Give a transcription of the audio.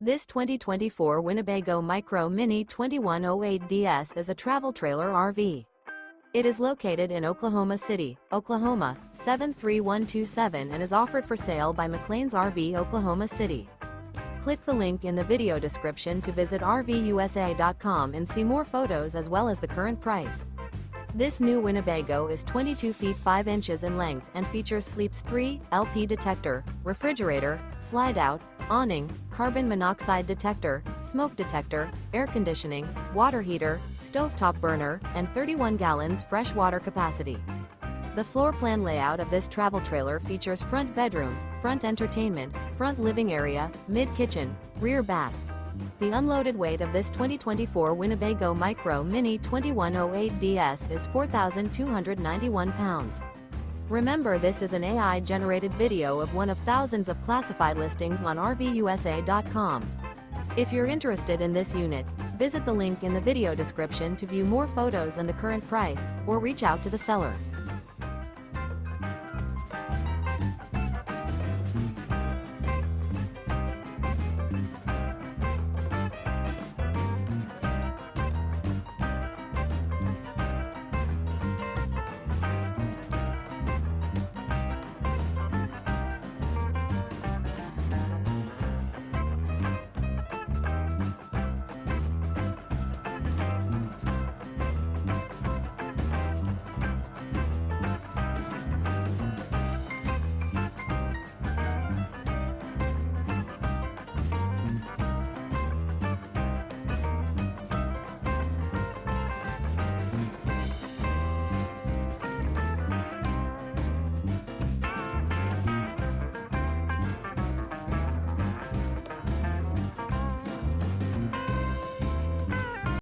This 2024 Winnebago Micro Minnie 2108DS is a travel trailer RV. It is located in Oklahoma City, Oklahoma, 73127 and is offered for sale by McClain's RV Oklahoma City. Click the link in the video description to visit RVUSA.com and see more photos as well as the current price. This new Winnebago is 22 feet 5 inches in length and features Sleep's 3 LP detector, refrigerator, slide-out, awning, carbon monoxide detector, smoke detector, air conditioning, water heater, stovetop burner, and 31 gallons fresh water capacity. The floor plan layout of this travel trailer features front bedroom, front entertainment, front living area, mid-kitchen, rear bath. The unloaded weight of this 2024 Winnebago Micro Minnie 2108DS is 4,291 pounds. Remember, this is an AI-generated video of one of thousands of classified listings on RVUSA.com. If you're interested in this unit, visit the link in the video description to view more photos and the current price, or reach out to the seller.